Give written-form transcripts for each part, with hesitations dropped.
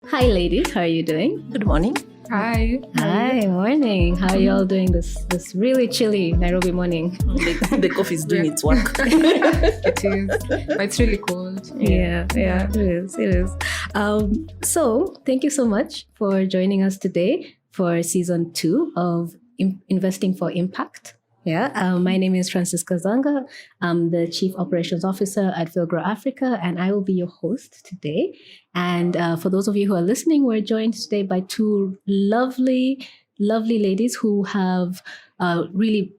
Hi, ladies. How are you doing? Good morning. Hi. Hi, morning. How are you all doing this really chilly Nairobi morning? The coffee is doing its work. It is, but it's really cold. Yeah, it is. So thank you so much for joining us today for season 2 of Investing for Impact. My name is Franciscah Nzanga. I'm the Chief Operations Officer at Philgrow Africa, and I will be your host today. And for those of you who are listening, we're joined today by two lovely ladies who have really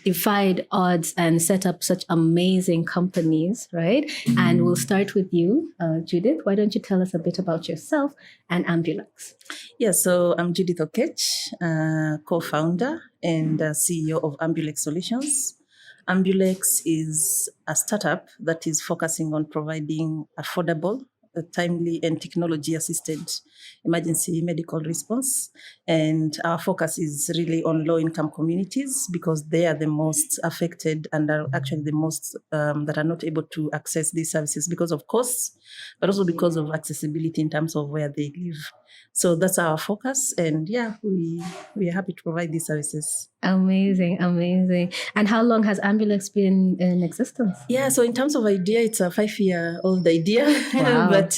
defied odds and set up such amazing companies, right? And we'll start with you, Judith. Why don't you tell us a bit about yourself and Ambulex? Yeah, so I'm Judith Oketch, co-founder and CEO of Ambulex Solutions. Ambulex is a startup that is focusing on providing affordable, timely and technology-assisted emergency medical response. And our focus is really on low-income communities because they are the most affected and are actually the most that are not able to access these services because of costs, but also because of accessibility in terms of where they live. So that's our focus. And we are happy to provide these services. Amazing. And how long has Ambulex been in existence? Yeah, so in terms of idea, it's a 5-year-old idea. Wow. But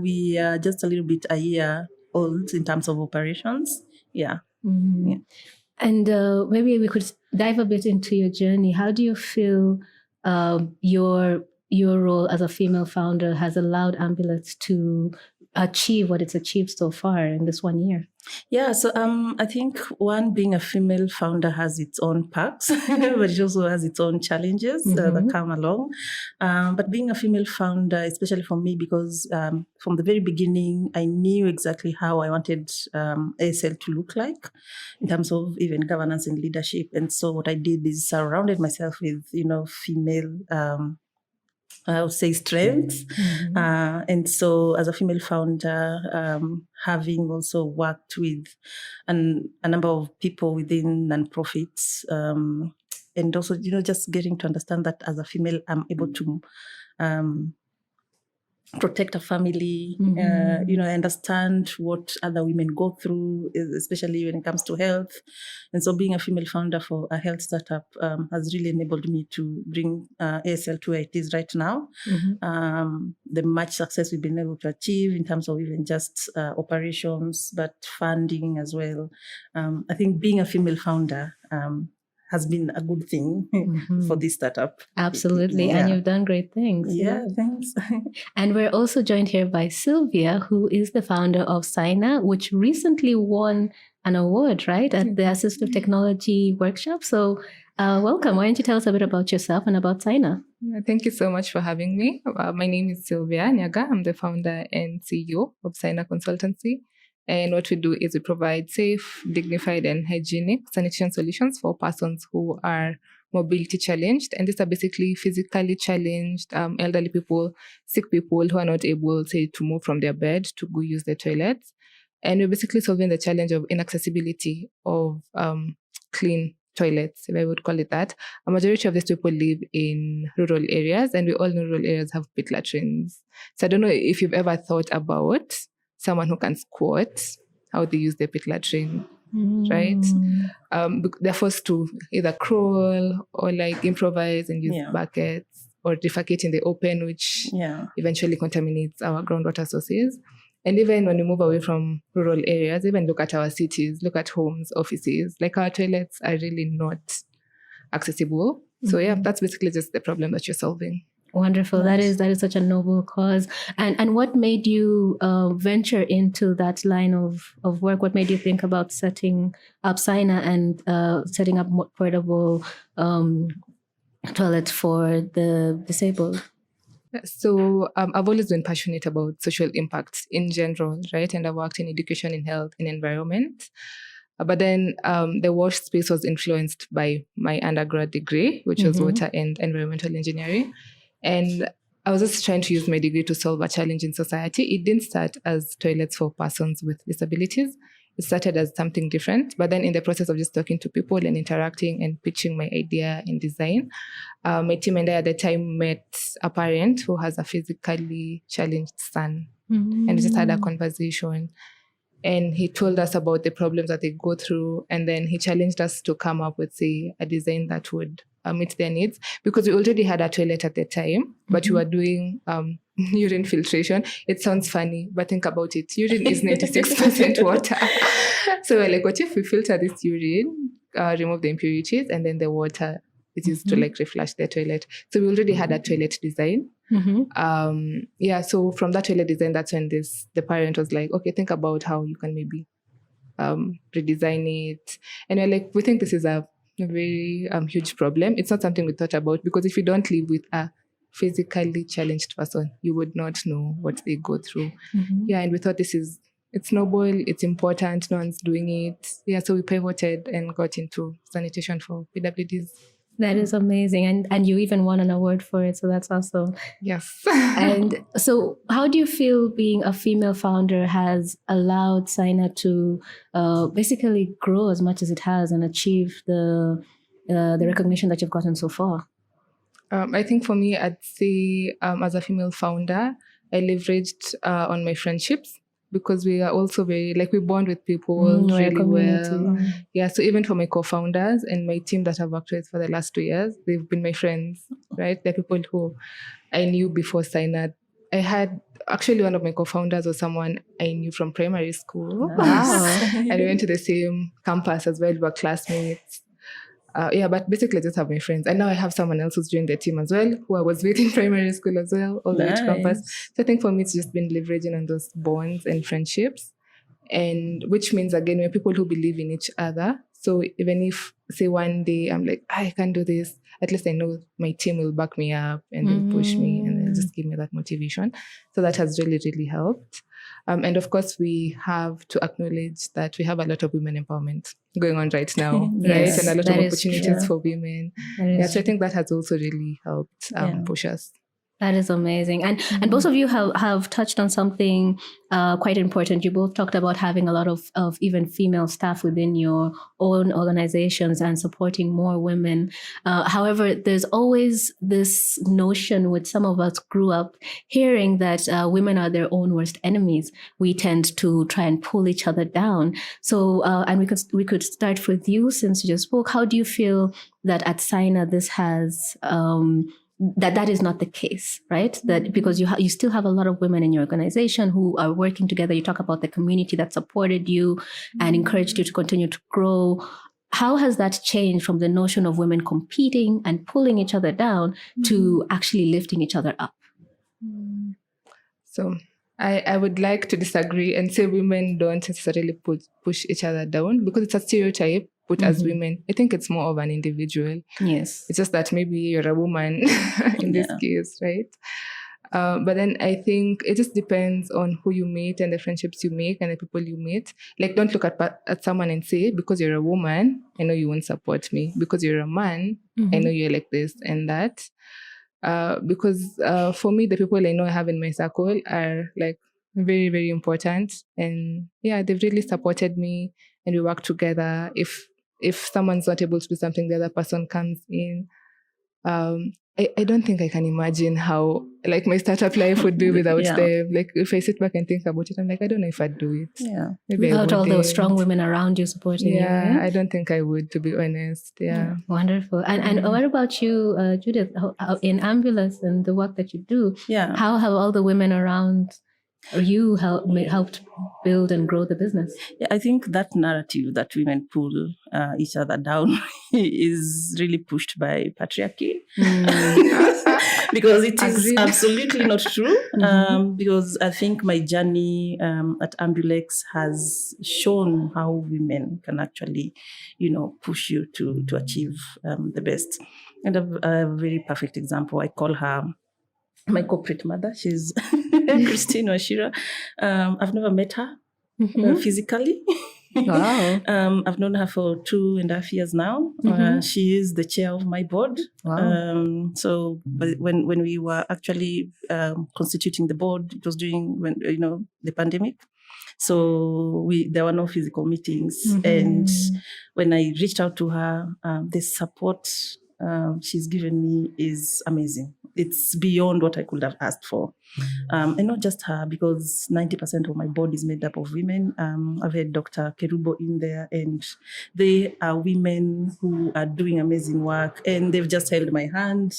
we are just a little bit a year old in terms of operations. Yeah. Mm-hmm. Yeah. And maybe we could dive a bit into your journey. How do you feel your role as a female founder has allowed Ambulex to achieve what it's achieved so far in this 1 year? Yeah, so I think being a female founder has its own perks, but it also has its own challenges that come along. But being a female founder, especially for me, because from the very beginning, I knew exactly how I wanted ASL to look like in terms of even governance and leadership. And so what I did is surrounded myself with, female I would say strengths. And so as a female founder, having also worked with a number of people within nonprofits, and also, just getting to understand that as a female, I'm able to protect a family, I understand what other women go through, especially when it comes to health. And so being a female founder for a health startup has really enabled me to bring ASL to where it is right now. The much success we've been able to achieve in terms of even just operations, but funding as well. I think being a female founder has been a good thing for this startup. Absolutely. And you've done great things. Yeah, thanks. And we're also joined here by Sylvia, who is the founder of Sina, which recently won an award, right, at the Assistive Technology Workshop. So welcome. Why don't you tell us a bit about yourself and about Sina? Thank you so much for having me. My name is Sylvia Nyaga. I'm the founder and CEO of Sina Consultancy. And what we do is we provide safe, dignified, and hygienic sanitation solutions for persons who are mobility challenged. And these are basically physically challenged, elderly people, sick people who are not able, say, to move from their bed to go use the toilets. And we're basically solving the challenge of inaccessibility of clean toilets, if I would call it that. A majority of these people live in rural areas, and we all know rural areas have pit latrines. So I don't know if you've ever thought about someone who can squat, how they use the pit latrine, right? They're forced to either crawl or improvise and use buckets or defecate in the open, which eventually contaminates our groundwater sources. And even when we move away from rural areas, even look at our cities, look at homes, offices, our toilets are really not accessible. So that's basically just the problem that you're solving. Wonderful. Nice. That is such a noble cause. And what made you venture into that line of work? What made you think about setting up Sina and setting up portable toilets for the disabled? So I've always been passionate about social impact in general, right? And I worked in education, in health, in environment. But then the wash space was influenced by my undergrad degree, which was water and environmental engineering. And I was just trying to use my degree to solve a challenge in society. It didn't start as toilets for persons with disabilities. It started as something different. But then in the process of just talking to people and interacting and pitching my idea in design, my team and I at the time met a parent who has a physically challenged son. And we just had a conversation. And he told us about the problems that they go through. And then he challenged us to come up with, say, a design that would meet their needs. Because we already had a toilet at the time, but we were doing urine filtration. It sounds funny, but think about it. Urine is 96% water. So we're like, what if we filter this urine, remove the impurities, and then the water it is to like reflush the toilet. So we already had a toilet design. So from that toilet design, that's when the parent was like, okay, think about how you can maybe redesign it. And we're like, we think this is a very huge problem. It's not something we thought about, because if you don't live with a physically challenged person, you would not know what they go through. And we thought it's noble, it's important, no one's doing it. So we pivoted and got into sanitation for PWDs. That is amazing. And you even won an award for it. So that's awesome. Yes. And so how do you feel being a female founder has allowed Saina to basically grow as much as it has and achieve the recognition that you've gotten so far? I think for me, I'd say as a female founder, I leveraged on my friendships. Because we are also very, we bond with people really well. So even for my co-founders and my team that I've worked with for the last 2 years, they've been my friends, right? They're people who I knew before Saina. I had, actually one of my co-founders was someone I knew from primary school. Wow. And we went to the same campus as well, we were classmates. But basically I just have my friends. And now I have someone else who's joined the team as well, who I was with in primary school as well, all the way to campus. So I think for me, it's just been leveraging on those bonds and friendships. And which means, again, we're people who believe in each other. So even if, say, one day I'm like, I can't do this, at least I know my team will back me up and they'll push me and they'll just give me that motivation. So that has really, really helped. And of course, we have to acknowledge that we have a lot of women empowerment going on right now, Yes, right? And a lot of opportunities true. for women. So I think that has also really helped push us. That is amazing. And both of you have touched on something quite important. You both talked about having a lot of even female staff within your own organizations and supporting more women. However, there's always this notion with some of us grew up hearing that women are their own worst enemies. We tend to try and pull each other down. So, and we could start with you since you just spoke. How do you feel that at Saina this has that is not the case, right? That because you still have a lot of women in your organization who are working together. You talk about the community that supported you and encouraged you to continue to grow. How has that changed from the notion of women competing and pulling each other down to actually lifting each other up? So I would like to disagree and say women don't necessarily push each other down, because it's a stereotype put as women. I think it's more of an individual. Yes. It's just that maybe you're a woman in this case, right? But then I think it just depends on who you meet and the friendships you make and the people you meet. Like, don't look at someone and say, because you're a woman, I know you won't support me. Because you're a man, I know you're like this and that. Because for me, the people I know I have in my circle are like very, very important. And they've really supported me and we work together. If someone's not able to do something, the other person comes in. I don't think I can imagine how like my startup life would be without them. Like if I sit back and think about it, I'm like, I don't know if I'd do it. Yeah. Maybe without all those strong women around you supporting you. Yeah, I don't think I would, to be honest. Yeah. Wonderful. And what about you, Judith, in Ambulance and the work that you do? Yeah. How have all the women around you helped build and grow the business? Yeah, I think that narrative that women pull each other down is really pushed by patriarchy. Because it is absolutely not true. Because I think my journey at Ambulex has shown how women can actually, push you to achieve the best. And a very perfect example, I call her my corporate mother. She's Christine Washira. I've never met her physically. Wow. I've known her for 2.5 years now. She is the chair of my board. Wow. So when we were actually constituting the board, it was during the pandemic. So there were no physical meetings. And when I reached out to her, the support she's given me is amazing. it's beyond what I could have asked for. And not just her, because 90% of my board is made up of women. I've had Dr. Kerubo in there, and they are women who are doing amazing work, and they've just held my hand,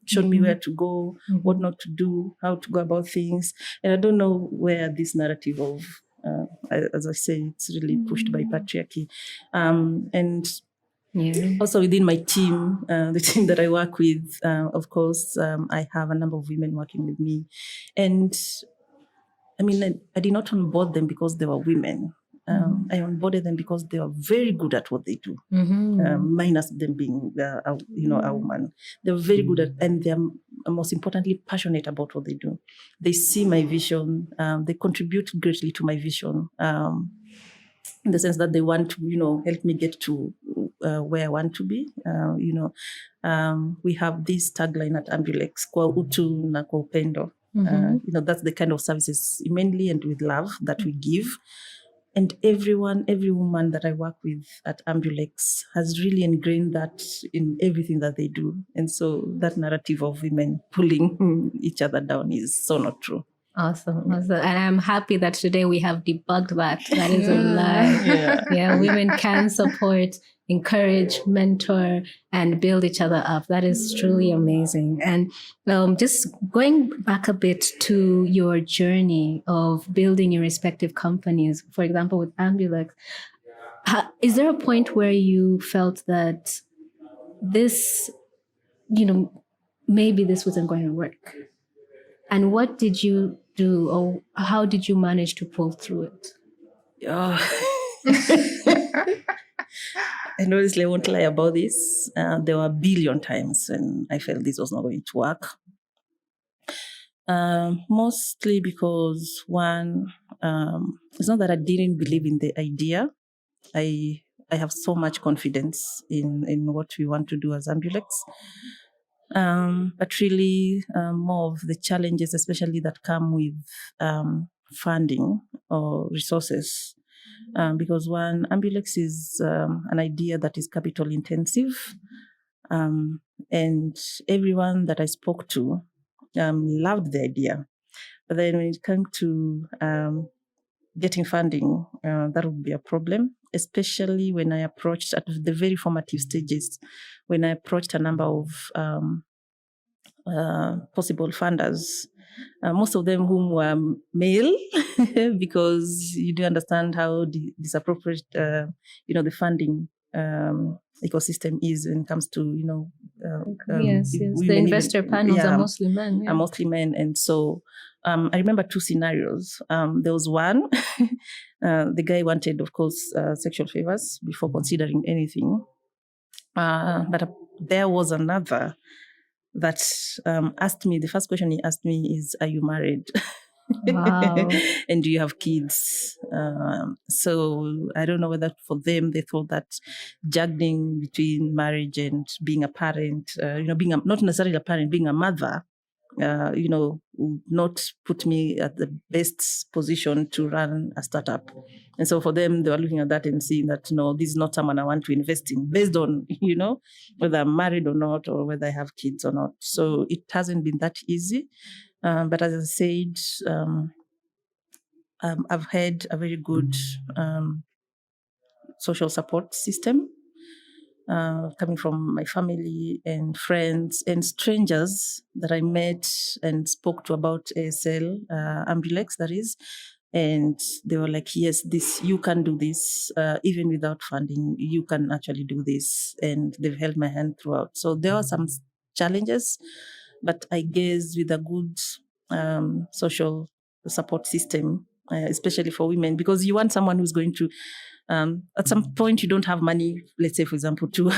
shown me where to go, what not to do, how to go about things. And I don't know where this narrative of, as I say, it's really pushed by patriarchy. And also within my team, the team that I work with, of course, I have a number of women working with me. And I mean, I did not onboard them because they were women. I onboarded them because they are very good at what they do, minus them being, a woman. They're very good at, and they're most importantly passionate about what they do. They see my vision. They contribute greatly to my vision, in the sense that they want to, help me get to where I want to be. We have this tagline at Ambulex, kwa utu na kwa upendo. That's the kind of services, mainly and with love, that we give. And every woman that I work with at Ambulex has really ingrained that in everything that they do. And so that narrative of women pulling each other down is so not true. Awesome. And I'm happy that today we have debugged that. That is a lie. Yeah, women can support, encourage, mentor, and build each other up. That is truly amazing. And just going back a bit to your journey of building your respective companies, for example, with Ambulex, is there a point where you felt that this, maybe this wasn't going to work? And what did you do, or how did you manage to pull through it? And honestly, I won't lie about this. There were a billion times when I felt this was not going to work. Mostly because, one, it's not that I didn't believe in the idea. I have so much confidence in what we want to do as Ambulex. But really more of the challenges, especially that come with funding or resources. Because one, Ambulex is an idea that is capital intensive. And everyone that I spoke to loved the idea. But then when it came to getting funding, that would be a problem, especially when I approached at the very formative stages, when I approached a number of possible funders, most of them whom were male, because you do understand how disappropriate, the funding ecosystem is when it comes to, yes. The investor panels are mostly men. Are mostly men. And so I remember two scenarios. There was one, the guy wanted, of course, sexual favors before considering anything. But there was another that asked me, the first question he asked me is, are you married? Wow. And do you have kids? So I don't know whether for them they thought that juggling between marriage and being a parent, being not necessarily a parent, being a mother, would not put me at the best position to run a startup. And so for them, they were looking at that and seeing that, no, this is not someone I want to invest in based on, whether I'm married or not, or whether I have kids or not. So it hasn't been that easy. But as I said, I've had a very good social support system coming from my family and friends and strangers that I met and spoke to about ASL, Ambulex, that is. And they were like, yes, you can do this, even without funding, you can actually do this. And they've held my hand throughout. So there are some challenges, but I guess with a good social support system, especially for women, because you want someone who's going to, at some point you don't have money, let's say, for example, to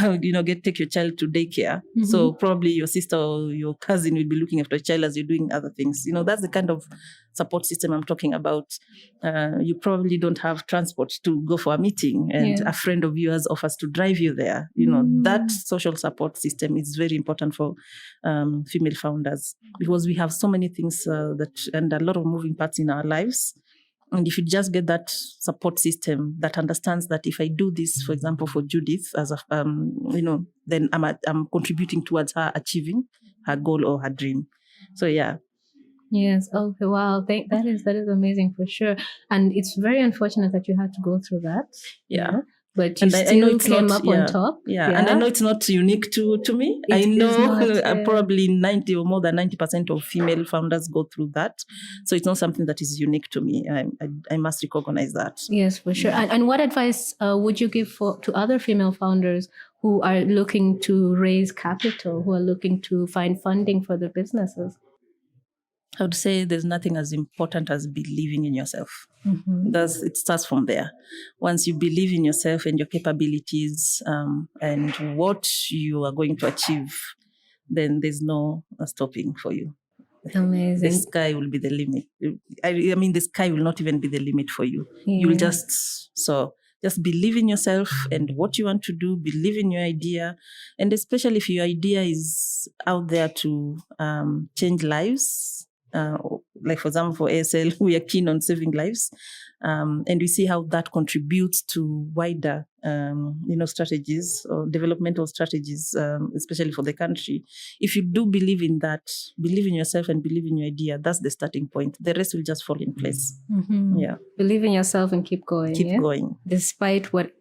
take your child to daycare. Mm-hmm. So probably your sister or your cousin will be looking after your child as you're doing other things. That's the kind of support system I'm talking about. You probably don't have transport to go for a meeting, and a friend of yours offers to drive you there. That social support system is very important for female founders, because we have so many things and a lot of moving parts in our lives. And if you just get that support system that understands that if I do this, for example, for Judith, as a, then I'm contributing towards her achieving her goal or her dream. So yeah. Yes. Okay. Wow. That is amazing for sure. And it's very unfortunate that you had to go through that. Yeah. But you still came up on top. Yeah. And I know it's not unique to me. I know probably 90 or more than 90% of female founders go through that. So it's not something that is unique to me. I must recognize that. Yes, for sure. Yeah. And what advice would you give to other female founders who are looking to raise capital, who are looking to find funding for their businesses? I would say there's nothing as important as believing in yourself. Mm-hmm. It starts from there. Once you believe in yourself and your capabilities and what you are going to achieve, then there's no stopping for you. Amazing. The sky will be the limit. I mean, the sky will not even be the limit for you. Yeah. You'll just believe in yourself and what you want to do, believe in your idea. And especially if your idea is out there to change lives, like for example, for ASL, we are keen on saving lives. And we see how that contributes to wider, strategies or developmental strategies, especially for the country. If you do believe in that, believe in yourself and believe in your idea, that's the starting point. The rest will just fall in place. Mm-hmm. Yeah. Believe in yourself and keep going. Keep going. Despite what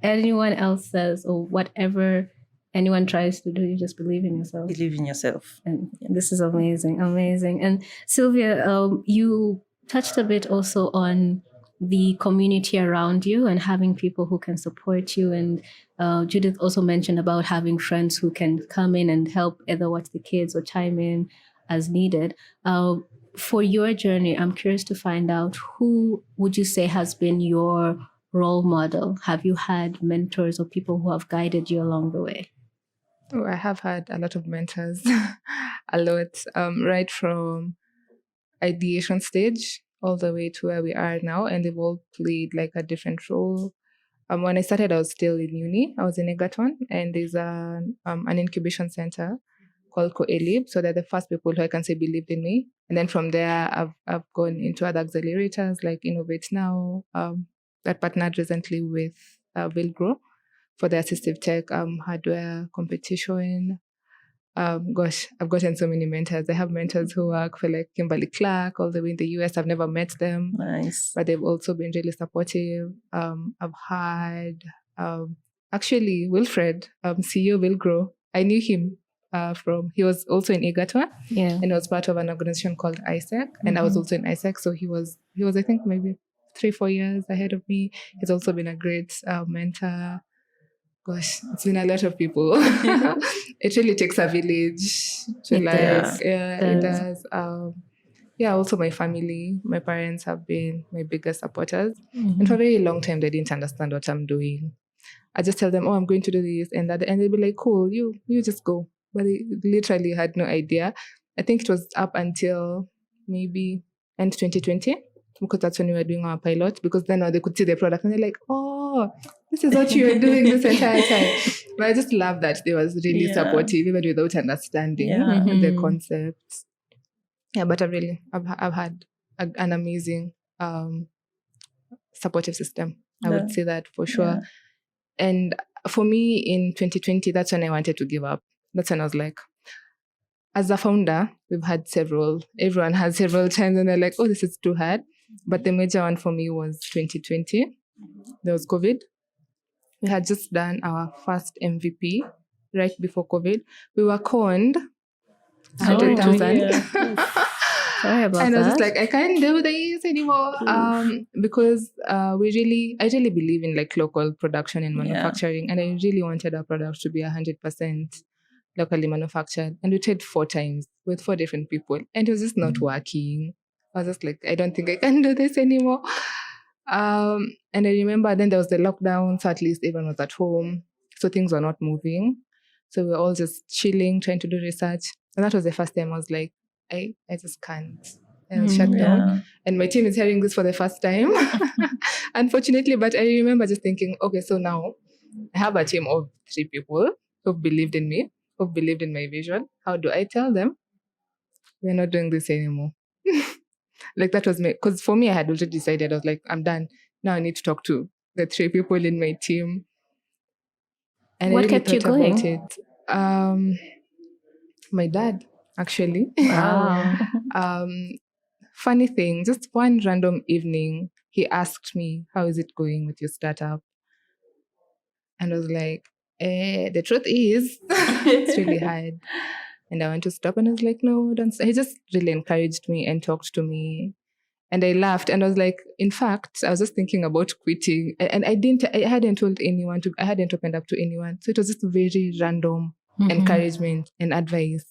anyone else says or whatever anyone tries to do, you just believe in yourself. Believe in yourself. And this is amazing, amazing. And Sylvia, you touched a bit also on the community around you and having people who can support you. And Judith also mentioned about having friends who can come in and help either watch the kids or chime in as needed. For your journey, I'm curious to find out, who would you say has been your role model? Have you had mentors or people who have guided you along the way? Oh, I have had a lot of mentors, a lot, right from ideation stage all the way to where we are now, and they've all played like a different role. When I started, I was still in uni. I was in Egerton, and there's an incubation center called Co-Elib. So they're the first people who I can say believed in me. And then from there, I've gone into other accelerators like Innovate Now, that partnered recently with Will Grow for the assistive tech hardware competition. I've gotten so many mentors. I have mentors who work for like Kimberly Clark all the way in the US. I've never met them. Nice. But they've also been really supportive. I've had actually Wilfred, CEO Will Grow. I knew him he was also in Egerton. Yeah. And he was part of an organization called ISEC. And I was also in ISEC. So he was I think maybe 3-4 years ahead of me. He's also been a great mentor. Gosh, it's been a lot of people. It really takes a village to it does. Also my family, my parents have been my biggest supporters. Mm-hmm. And for a very long time, they didn't understand what I'm doing. I just tell them, I'm going to do this. And at the end, they'd be like, cool, you just go. But they literally had no idea. I think it was up until maybe end 2020. Because that's when we were doing our pilot, because then they could see the product and they're like, this is what you were doing this entire time. But I just love that they was really supportive, even without understanding the concept. Yeah, but I've had an amazing supportive system. I would say that for sure. Yeah. And for me in 2020, that's when I wanted to give up. That's when I was like, as a founder, we've had everyone has several times and they're like, this is too hard. But the major one for me was 2020. There was COVID. We had just done our first MVP right before COVID. We were conned 100,000. Sorry about that. And I was just like, I can't do this anymore. Because I really believe in like local production and manufacturing. And I really wanted our product to be 100% locally manufactured. And we tried 4 times with 4 different people. And it was just not working. I was just like, I don't think I can do this anymore. And I remember then there was the lockdown, so at least everyone was at home. So things were not moving. So we were all just chilling, trying to do research. And that was the first time I was like, I just can't. And I was shut down. And my team is hearing this for the first time, unfortunately. But I remember just thinking, okay, so now I have a team of 3 people who believed in me, who believed in my vision. How do I tell them we're not doing this anymore? Like that was me. Because for me, I had already decided, I was like, I'm done. Now I need to talk to the 3 people in my team. And What I really kept you thought about going? it. My dad, actually. Wow. Funny thing, just one random evening, he asked me, how is it going with your startup? And I was like, the truth is, it's really hard. And I went to stop and I was like, no, don't. He just really encouraged me and talked to me. And I laughed and I was like, in fact, I was just thinking about quitting. And I hadn't told anyone I hadn't opened up to anyone. So it was just very random encouragement and advice.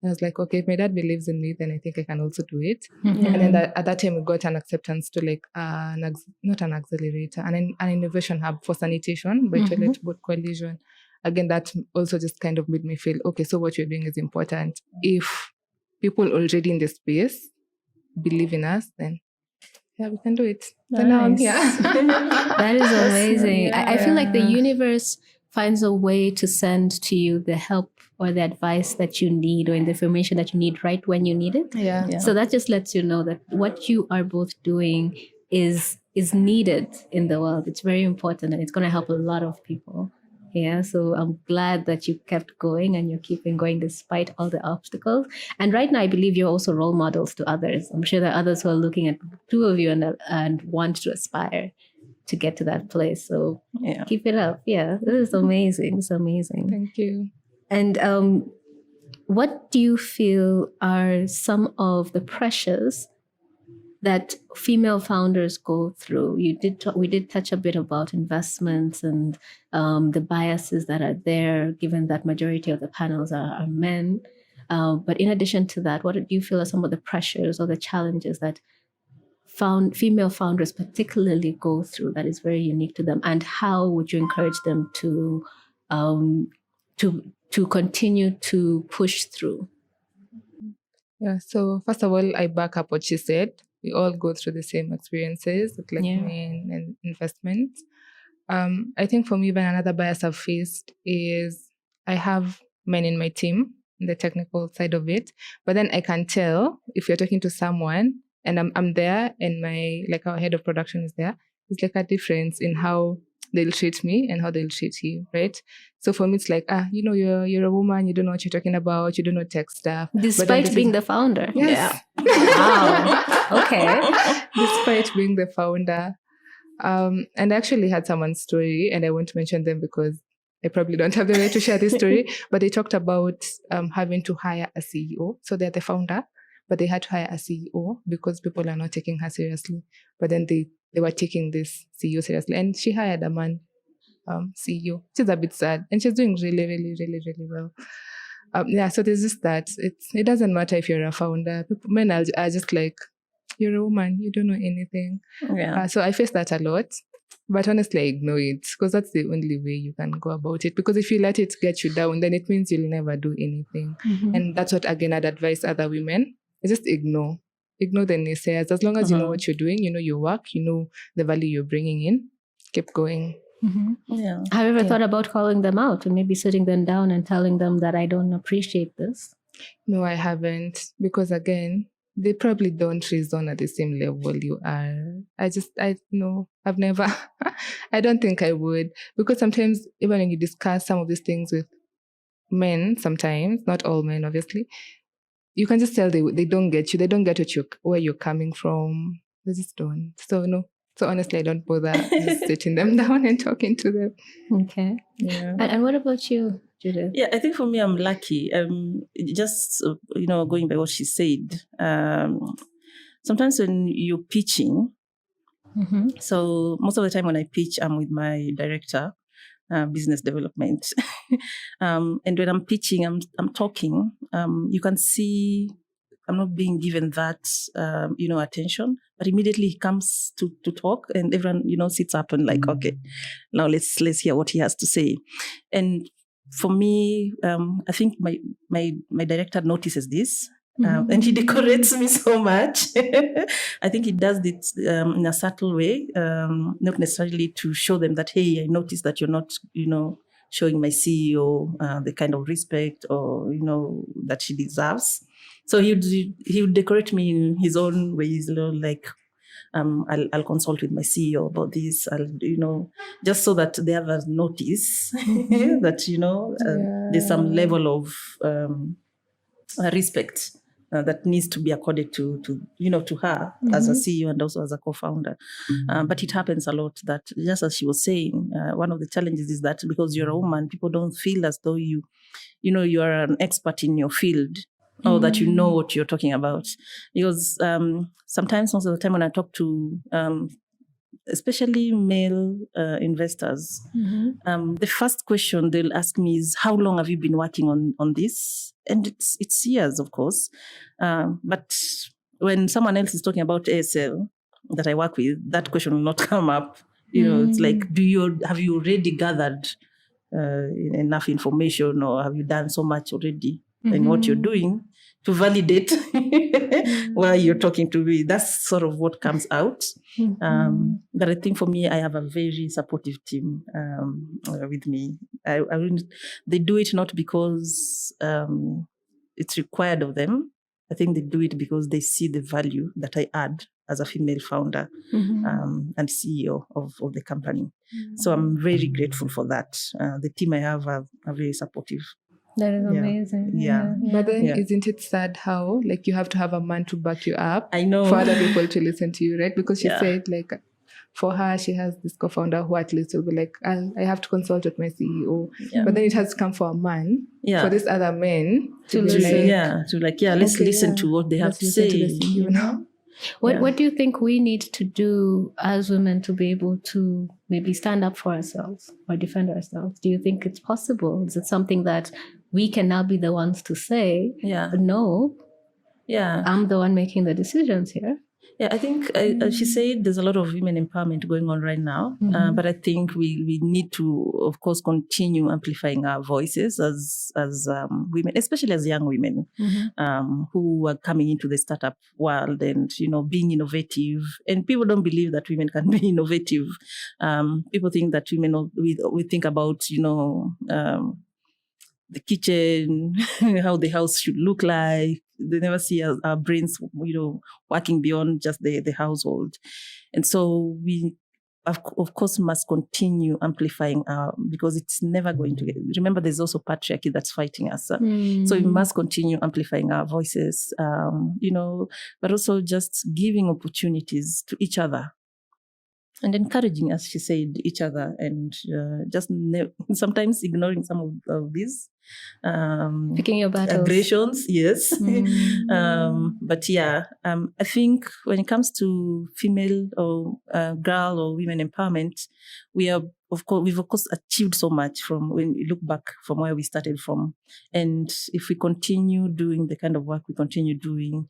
And I was like, okay, if my dad believes in me, then I think I can also do it. And then at that time, we got an acceptance to like, not an accelerator, an innovation hub for sanitation by Toilet Board Coalition. Again, that also just kind of made me feel, okay, so what you're doing is important. If people already in the space believe in us, then yeah, we can do it. Nice. So now I'm here. That is amazing. Yeah. I feel like the universe finds a way to send to you the help or the advice that you need or the information that you need right when you need it. Yeah. So that just lets you know that what you are both doing is needed in the world. It's very important and it's going to help a lot of people. Yeah, so I'm glad that you kept going and you're keeping going despite all the obstacles. And right now, I believe you're also role models to others. I'm sure there are others who are looking at two of you and want to aspire to get to that place. So keep it up. Yeah, this is amazing. It's amazing. Thank you. And what do you feel are some of the pressures that female founders go through? We did touch a bit about investments and the biases that are there, given that majority of the panels are men. But in addition to that, what do you feel are some of the pressures or the challenges that female founders particularly go through that is very unique to them? And how would you encourage them to continue to push through? Yeah, so first of all, I back up what she said. We all go through the same experiences with like men and investments. I think for me, even another bias I've faced is I have men in my team, the technical side of it, but then I can tell if you're talking to someone and I'm there and our head of production is there, it's like a difference in how they'll treat me and how they'll treat you, right? So for me, it's like, you're a woman, you don't know what you're talking about, you don't know tech stuff. Despite being the founder. Yes. Yeah. Wow. Okay. Despite being the founder. And I actually had someone's story, and I won't mention them because I probably don't have the right to share this story, but they talked about having to hire a CEO. So they're the founder, but they had to hire a CEO because people are not taking her seriously. But then they were taking this CEO seriously. And she hired a man CEO, which is a bit sad. And she's doing really, really, really, really well. So there's just that. It doesn't matter if you're a founder. Men are just like, you're a woman, you don't know anything. Yeah. So I face that a lot. But honestly, I ignore it because that's the only way you can go about it. Because if you let it get you down, then it means you'll never do anything. And that's what, again, I'd advise other women. Just ignore the naysayers. As long as you know what you're doing, you know your work, you know the value you're bringing in, keep going. Yeah. Have you ever thought about calling them out and maybe sitting them down and telling them that I don't appreciate this? No, I haven't. Because again, they probably don't reason at the same level you are. I've never, I don't think I would. Because sometimes, even when you discuss some of these things with men, sometimes, not all men, obviously, you can just tell they don't get you. They don't get where you're coming from. They just don't. So no. So honestly, I don't bother just sitting them down and talking to them. Okay. Yeah. And what about you, Judith? Yeah, I think for me, I'm lucky. Just going by what she said. Sometimes when you're pitching, so most of the time when I pitch, I'm with my director, business development, and when I'm pitching, I'm talking. You can see I'm not being given that attention, but immediately he comes to talk, and everyone sits up and like, okay, now let's hear what he has to say. And for me, I think my director notices this. And he decorates me so much. I think he does it in a subtle way, not necessarily to show them that, hey, I noticed that you're not, showing my CEO the kind of respect or, that she deserves. So he would decorate me in his own ways, like, I'll consult with my CEO about this. Just so that they have a notice that, there's some level of respect that needs to be accorded to her as a CEO and also as a co-founder. But it happens a lot that, just as she was saying, one of the challenges is that because you're a woman, people don't feel as though you are an expert in your field, or that you know what you're talking about. Because sometimes, most of the time when I talk to especially male investors, the first question they'll ask me is, how long have you been working on this? And it's years, of course. But when someone else is talking about ASL that I work with, that question will not come up. It's like, have you already gathered enough information, or have you done so much already in what you're doing to validate why you're talking to me? That's sort of what comes out. But I think for me, I have a very supportive team with me. They do it not because it's required of them. I think they do it because they see the value that I add as a female founder and CEO of the company. So I'm very grateful for that. The team I have are very supportive. That is amazing. Yeah. But then isn't it sad how, like, you have to have a man to back you up? I know. For other people to listen to you, right? Because she said, like, for her, she has this co-founder who at least will be like, I have to consult with my CEO. But then it has to come for a man, for this other men to let's listen to what they have to say. You know? What do you think we need to do as women to be able to maybe stand up for ourselves or defend ourselves? Do you think it's possible? Is it something that we can now be the ones to say, no, I'm the one making the decisions here? Yeah, I think she said there's a lot of women empowerment going on right now, but I think we need to, of course, continue amplifying our voices as women, especially as young women who are coming into the startup world and, being innovative. And people don't believe that women can be innovative. People think that women, we think about, the kitchen, how the house should look like. They never see our brains, working beyond just the household. And so we, of course, must continue amplifying because it's never going to remember, there's also patriarchy that's fighting us. So we must continue amplifying our voices, but also just giving opportunities to each other. And encouraging, as she said, each other, and just sometimes ignoring some of these picking your battles, aggressions. Yes, but I think when it comes to female or girl or women empowerment, we've of course achieved so much from when we look back from where we started from. And if we continue doing the kind of work we continue doing,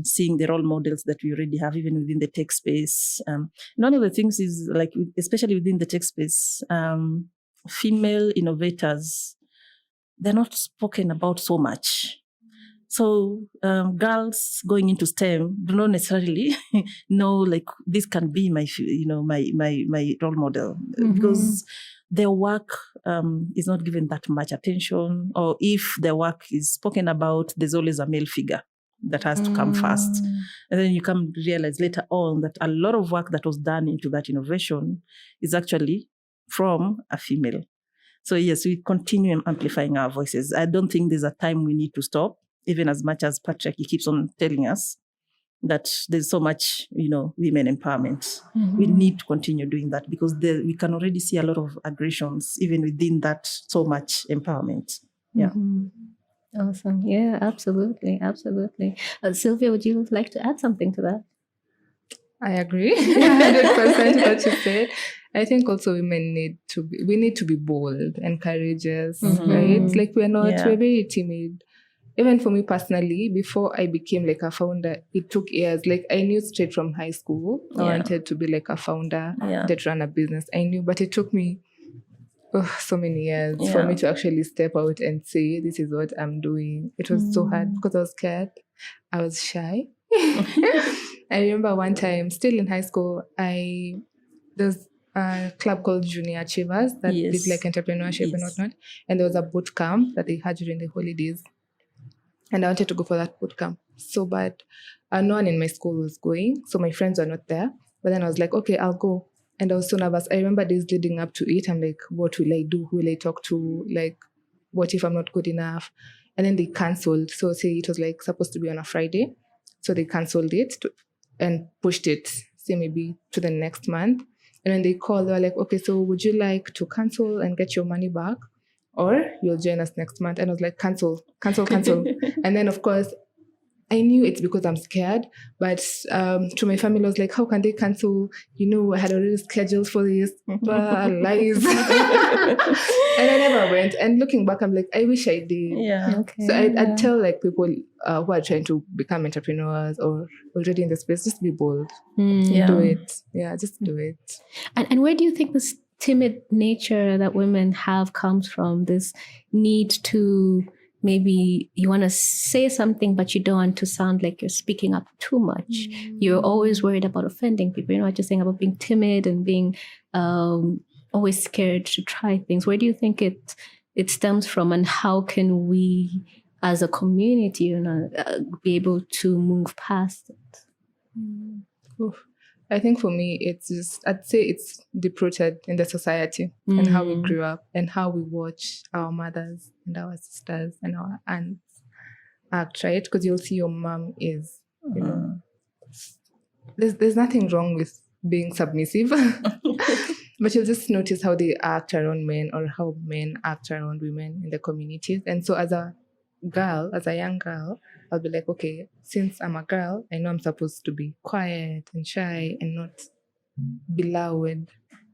seeing the role models that we already have, even within the tech space. And one of the things is, like, especially within the tech space, female innovators, they're not spoken about so much. So girls going into STEM do not necessarily know, like, this can be my role model, because their work is not given that much attention, or if their work is spoken about, there's always a male figure that has to come first. And then you come to realize later on that a lot of work that was done into that innovation is actually from a female. So yes, we continue amplifying our voices. I don't think there's a time we need to stop, even as much as patriarchy keeps on telling us that there's so much, women empowerment. We need to continue doing that, because we can already see a lot of aggressions even within that so much empowerment. Yeah. Awesome. Yeah, absolutely. Absolutely. Sylvia, would you like to add something to that? I agree 100% what you said. I think also women need to be bold and courageous, right? Like, we're very timid. Even for me personally, before I became like a founder, it took years. Like, I knew straight from high school, I wanted to be like a founder that run a business. I knew, but it took me so many years for me to actually step out and say, this is what I'm doing. It was so hard because I was scared. I was shy. I remember one time, still in high school, there was a club called Junior Achievers that did like entrepreneurship and whatnot. And there was a boot camp that they had during the holidays. And I wanted to go for that boot camp so bad. No one in my school was going, so my friends were not there. But then I was like, okay, I'll go. And I was so nervous. I remember days leading up to it. I'm like, what will I do? Who will I talk to? Like, what if I'm not good enough? And then they cancelled. So say it was like supposed to be on a Friday. So they cancelled it and pushed it, say maybe to the next month. And when they called, they were like, okay, so would you like to cancel and get your money back? Or you'll join us next month? And I was like, cancel. And then, of course, I knew it's because I'm scared. But to my family, I was like, how can they cancel? I had already scheduled for this. Lies. And I never went. And looking back, I'm like, I wish I did. Yeah. Okay. So I'd tell like people who are trying to become entrepreneurs or already in the space, just be bold. Do it. Yeah, just do it. And where do you think this timid nature that women have comes from? This need to, maybe you want to say something, but you don't want to sound like you're speaking up too much. You're always worried about offending people. What you're saying about being timid and being always scared to try things. Where do you think it stems from, and how can we as a community be able to move past it? I think for me, I'd say it's deep-rooted in the society and how we grew up and how we watch our mothers and our sisters and our aunts act, right? Because you'll see your mom is, there's nothing wrong with being submissive, but you'll just notice how they act around men or how men act around women in the communities. And so as a young girl, I'll be like, okay, since I'm a girl, I know I'm supposed to be quiet and shy and not be loud,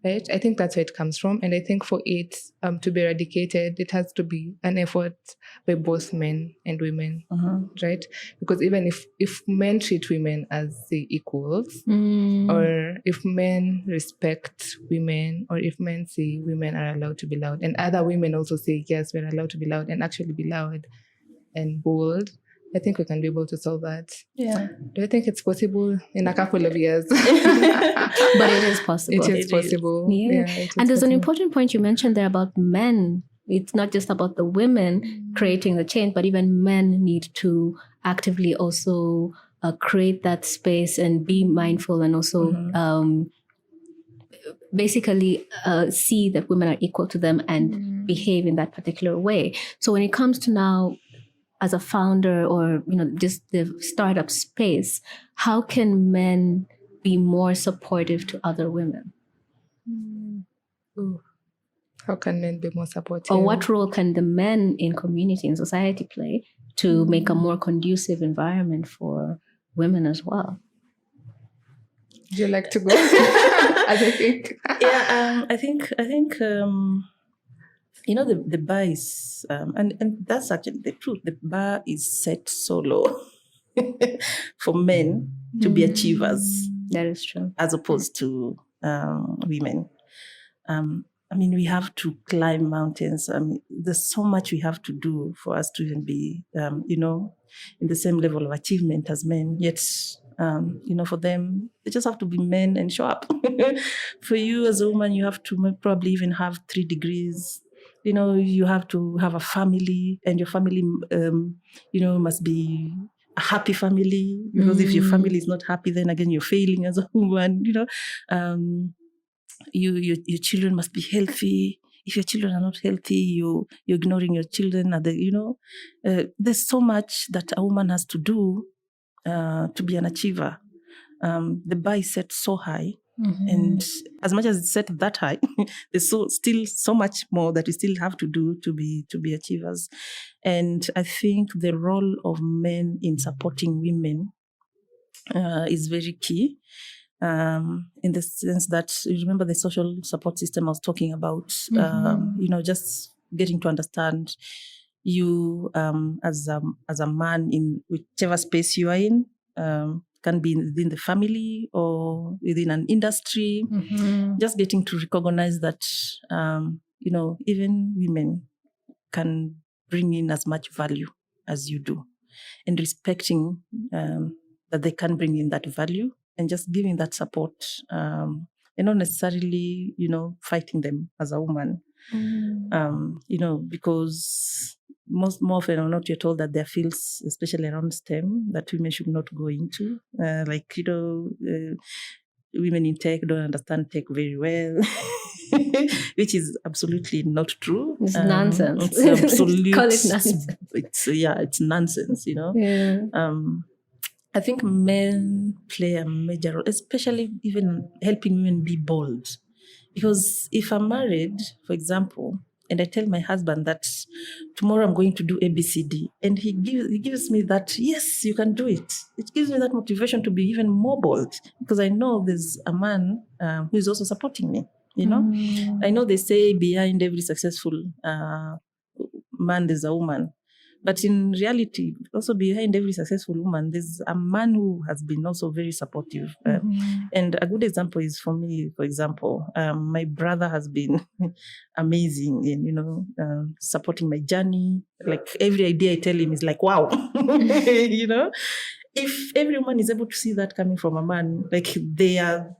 right? I think that's where it comes from. And I think for it to be eradicated, it has to be an effort by both men and women, right? Because even if men treat women as, say, equals, or if men respect women, or if men say women are allowed to be loud, and other women also say, yes, we're allowed to be loud and actually be loud and bold, I think we can be able to solve that. Yeah. Do I think it's possible in a couple of years? But it is possible. It is possible. Yeah. And there's an possible. important point you mentioned there about men. It's not just about the women creating the change, but even men need to actively also create that space and be mindful, and also basically see that women are equal to them and behave in that particular way. So when it comes to now, as a founder or, just the startup space, how can men be more supportive to other women? How can men be more supportive? Or what role can the men in community and society play to make a more conducive environment for women as well? Would you like to go? As I think. Yeah, I think the bar is, and that's actually the truth. The bar is set so low for men to be achievers. That is true. As opposed to women. We have to climb mountains. There's so much we have to do for us to even be, in the same level of achievement as men. Yet, for them, they just have to be men and show up. For you as a woman, you have to probably even have 3 degrees. You have to have a family, and your family, must be a happy family. Because if your family is not happy, then again, you're failing as a woman, Your children must be healthy. If your children are not healthy, you're ignoring your children. There's so much that a woman has to do to be an achiever. The bar is set so high. And as much as it's set that high, there's still so much more that we still have to do to be achievers. And I think the role of men in supporting women is very key. In the sense that, you remember the social support system I was talking about, just getting to understand you as a man in whichever space you are in, can be within the family or within an industry, just getting to recognize that, even women can bring in as much value as you do, and respecting that they can bring in that value, and just giving that support and and not necessarily, fighting them as a woman. Because more often or not, you're told that there are fields, especially around STEM, that women should not go into. Women in tech don't understand tech very well, which is absolutely not true. It's nonsense. It's absolute. Call it nonsense. It's nonsense. Yeah. I think men play a major role, especially even helping women be bold. Because if I'm married, for example, and I tell my husband that tomorrow I'm going to do ABCD, and he gives me that, yes, you can do it. It gives me that motivation to be even more bold, because I know there's a man who is also supporting me. I know they say behind every successful man there's a woman. But in reality, also behind every successful woman, there's a man who has been also very supportive. And a good example is for me, for example, my brother has been amazing in, supporting my journey. Like every idea I tell him is like, wow, If every woman is able to see that coming from a man, like they're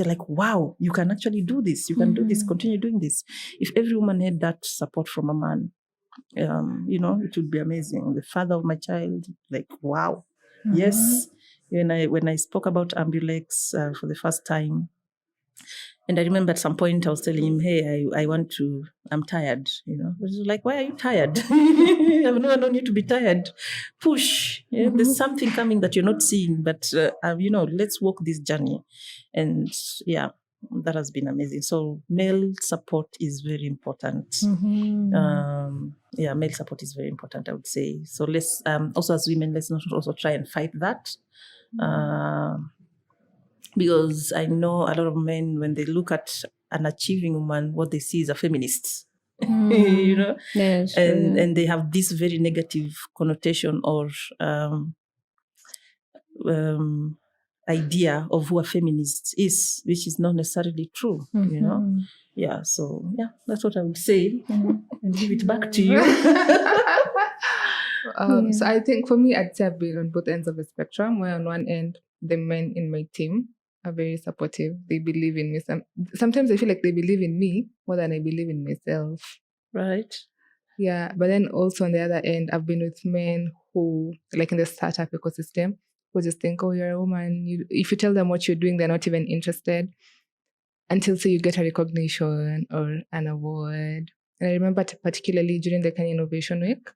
like, wow, you can actually do this. You can do this, continue doing this. If every woman had that support from a man, it would be amazing. The father of my child, like, wow. Yes. When I spoke about Ambulex for the first time, and I remember at some point I was telling him, hey, I'm tired, He was like, why are you tired? I've never known you to be tired. Push. Yeah? There's something coming that you're not seeing, but, let's walk this journey. And yeah, that has been amazing. So male support is very important. Male support is very important, I would say. So let's also as women, let's not also try and fight that. Because I know a lot of men, when they look at an achieving woman, what they see is a feminist. Yes, and they have this very negative connotation or idea of who a feminist is, which is not necessarily true, Yeah, so yeah, that's what I would say. And give it back to you. So I think for me, I'd say I've been on both ends of the spectrum, where on one end, the men in my team are very supportive. They believe in me. Sometimes I feel like they believe in me more than I believe in myself. Right. Yeah, but then also on the other end, I've been with men who, like in the startup ecosystem, who just think, oh, you're a woman. If you tell them what you're doing, they're not even interested until, say, you get a recognition or an award. And I remember particularly during the Kenya Innovation Week,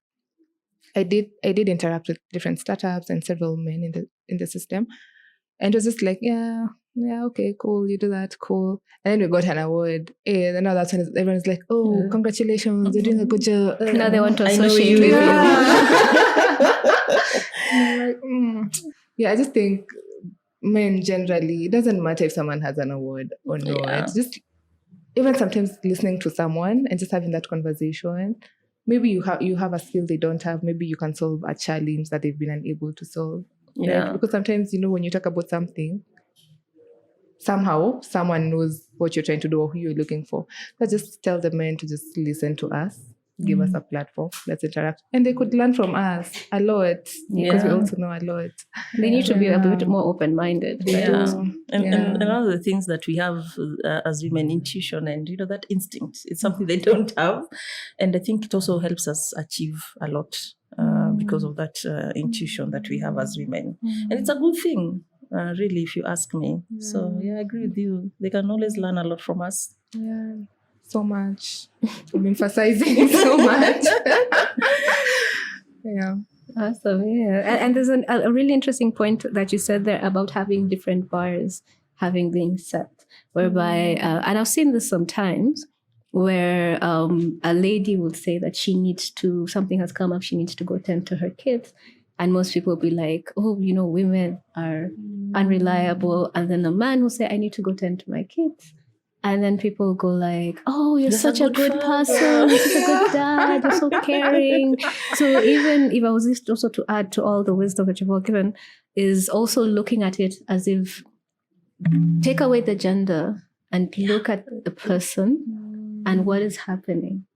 I did interact with different startups and several men in the system. And it was just like, yeah, okay, cool, you do that, cool. And then we got an award. And then that's when everyone's like, oh, congratulations, you're doing a good job. Now they want to associate with you. Yeah, I just think men generally, it doesn't matter if someone has an award or not. Yeah. Just even sometimes listening to someone and just having that conversation. Maybe you have a skill they don't have. Maybe you can solve a challenge that they've been unable to solve. Yeah. Right? Because sometimes, when you talk about something, somehow someone knows what you're trying to do or who you're looking for. So just tell the men to just listen to us, give us a platform, let's interact. And they could learn from us a lot because we also know a lot. They need to be a bit more open-minded. Yeah. And one of the things that we have as women, intuition and, that instinct, it's something they don't have. And I think it also helps us achieve a lot because of that intuition that we have as women. And it's a good thing, really, if you ask me. So, yeah, I agree with you. They can always learn a lot from us. Yeah. So much. I'm emphasizing so much. Yeah. Awesome. Yeah. And there's a really interesting point that you said there about having different bars having been set, whereby, and I've seen this sometimes, where a lady would say that something has come up, she needs to go tend to her kids. And most people will be like, oh, women are unreliable. And then a man will say, I need to go tend to my kids. And then people go like, oh, you're such a good person. You're such a good dad. You're so caring. So even if I was just also to add to all the wisdom that you've all given, is also looking at it as if take away the gender and look at the person and what is happening.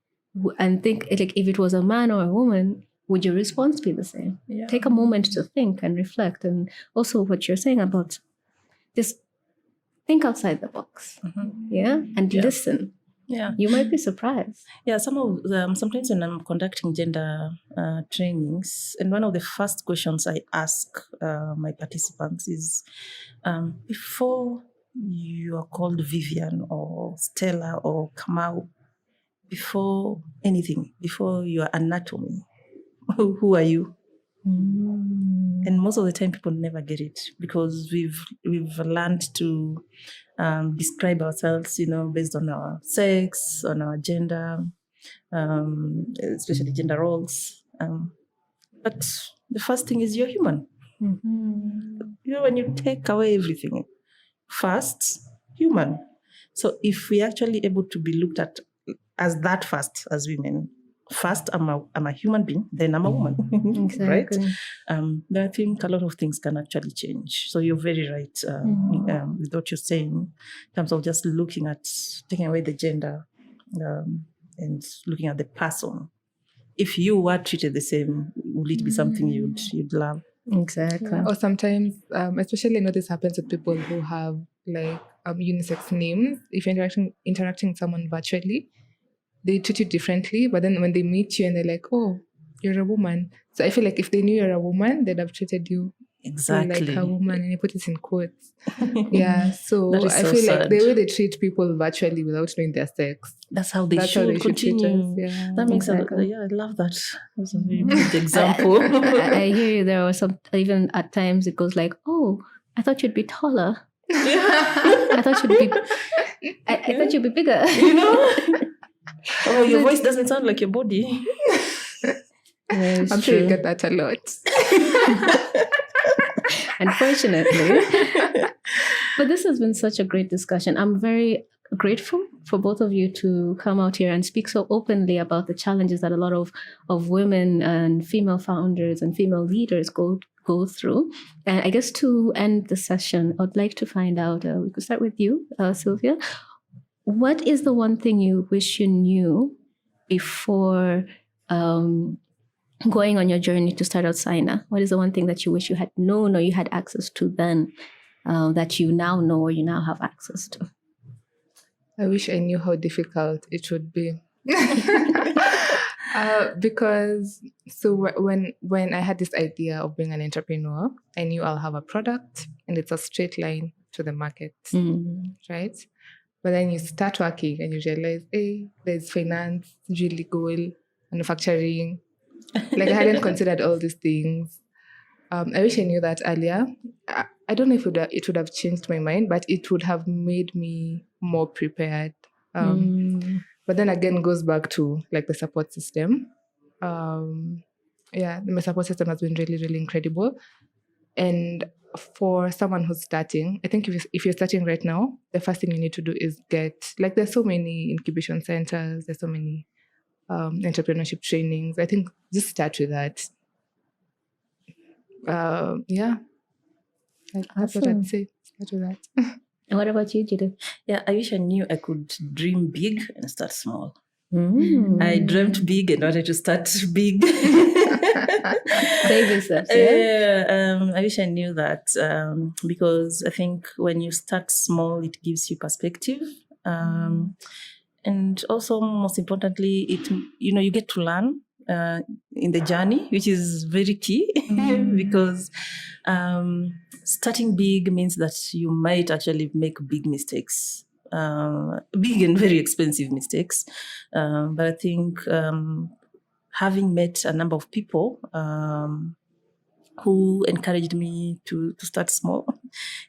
And think, like, if it was a man or a woman, would your response be the same? Yeah. Take a moment to think and reflect. And also what you're saying about just think outside the box. Yeah. And listen. Yeah. You might be surprised. Yeah, sometimes when I'm conducting gender trainings, and one of the first questions I ask my participants is, before you are called Vivian or Stella or Kamau, before anything, before your anatomy, who are you? And most of the time, people never get it because we've learned to describe ourselves, based on our sex, on our gender, especially gender roles. But the first thing is you're human. When you take away everything, first, human. So if we're actually able to be looked at as that first, as women, first, I'm a human being, then I'm a woman, Exactly. right? Then I think a lot of things can actually change. So you're very right with what you're saying in terms of just looking at taking away the gender and looking at the person. If you were treated the same, would it be something you'd love? Exactly. Yeah. Or sometimes, especially I know this happens with people who have like unisex names. If you're interacting with someone virtually, they treat you differently, but then when they meet you and they're like, oh, you're a woman. So I feel like if they knew you're a woman, they'd have treated you exactly like a woman, and you put it in quotes. Yeah, so I so feel sad. like the way they treat people virtually without knowing their sex, that's how they how should they should treat continue. us. Yeah. That makes Exactly. I love that. That's a very good example. I hear you. There are some, even at times it goes like, oh, I thought you'd be taller. I thought you'd be, I thought you'd be bigger. Oh, your voice doesn't sound like your body. I'm sure you get that a lot. Unfortunately. But this has been such a great discussion. I'm very grateful for both of you to come out here and speak so openly about the challenges that a lot of women and female founders and female leaders go through. And I guess to end the session, I'd like to find out, we could start with you, Sylvia. What is the one thing you wish you knew before going on your journey to start out Sina? What is the one thing that you wish you had known or you had access to then that you now know or you now have access to? I wish I knew how difficult it would be. Because when I had this idea of being an entrepreneur, I knew I'll have a product and it's a straight line to the market, right? But then you start working and you realize, hey, there's finance, legal, manufacturing. Like I hadn't considered all these things. I wish I knew that earlier. I don't know if it would have changed my mind, but it would have made me more prepared. But then again, goes back to like the support system. My support system has been really, really incredible. And for someone who's starting, I think if you're starting right now, the first thing you need to do is there's so many incubation centers, there's so many entrepreneurship trainings. I think just start with that. That's what I'd say. Start with that. And what about you, Judith? Yeah, I wish I knew I could dream big and start small. I dreamt big and wanted to start big. Baby steps, yeah? I wish I knew that because I think when you start small, it gives you perspective. And also, most importantly, you get to learn in the journey, which is very key because starting big means that you might actually make big mistakes, big and very expensive mistakes. But I think having met a number of people who encouraged me to start small,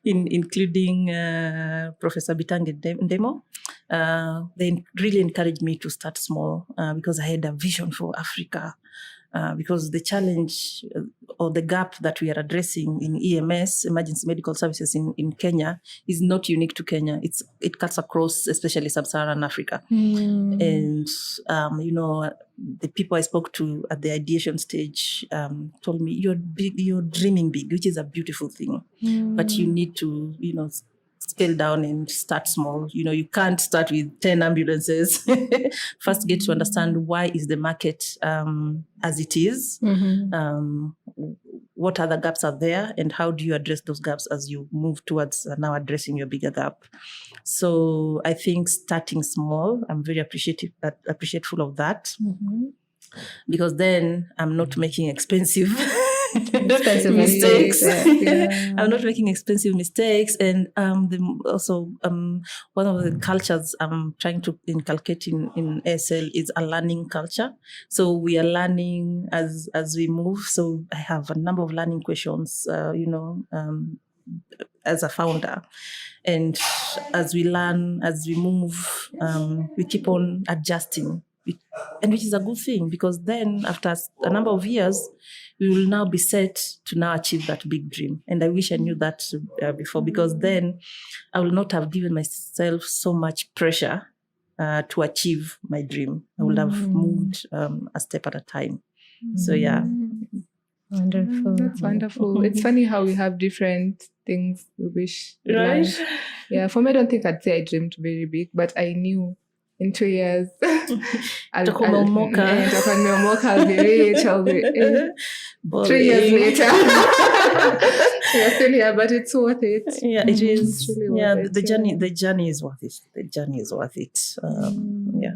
including Professor Bitange Ndemo. They really encouraged me to start small because I had a vision for Africa. Because the challenge or the gap that we are addressing in EMS, emergency medical services in Kenya, is not unique to Kenya. It cuts across, especially sub-Saharan Africa. And, the people I spoke to at the ideation stage told me, you're dreaming big, which is a beautiful thing. But you need to, scale down and start small. You can't start with 10 ambulances. First, get to understand why is the market as it is. what other gaps are there, and how do you address those gaps as you move towards now addressing your bigger gap. So I think starting small, I'm very appreciative of that, because then I'm not making expensive mistakes. I'm not making expensive mistakes. And one of the cultures I'm trying to inculcate in ASL is a learning culture. So we are learning as we move. So I have a number of learning questions, as a founder. And as we learn, as we move, we keep on adjusting. And which is a good thing, because then after a number of years, we will now be set to now achieve that big dream. And I wish I knew that before, because then I will not have given myself so much pressure to achieve my dream. I would have moved a step at a time. So yeah. Wonderful. That's wonderful. It's funny how we have different things we wish we Right? learned. Yeah, for me, I don't think I'd say I dreamed very big, but I knew in 2 years I'll be rich. I'll be 3 years later. You're still here, but it's worth it. Yeah, it is. It's really Yeah, worth the it. journey is worth it. The journey is worth it. Yeah.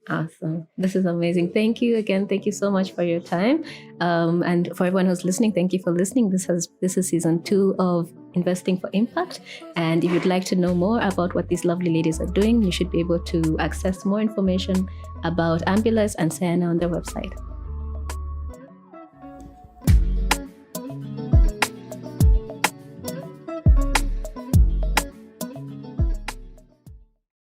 Awesome. This is amazing. Thank you again. Thank you so much for your time. And for everyone who's listening, thank you for listening. This is season 2 of Investing for Impact. And if you'd like to know more about what these lovely ladies are doing, you should be able to access more information about Ambulance and Sienna on their website.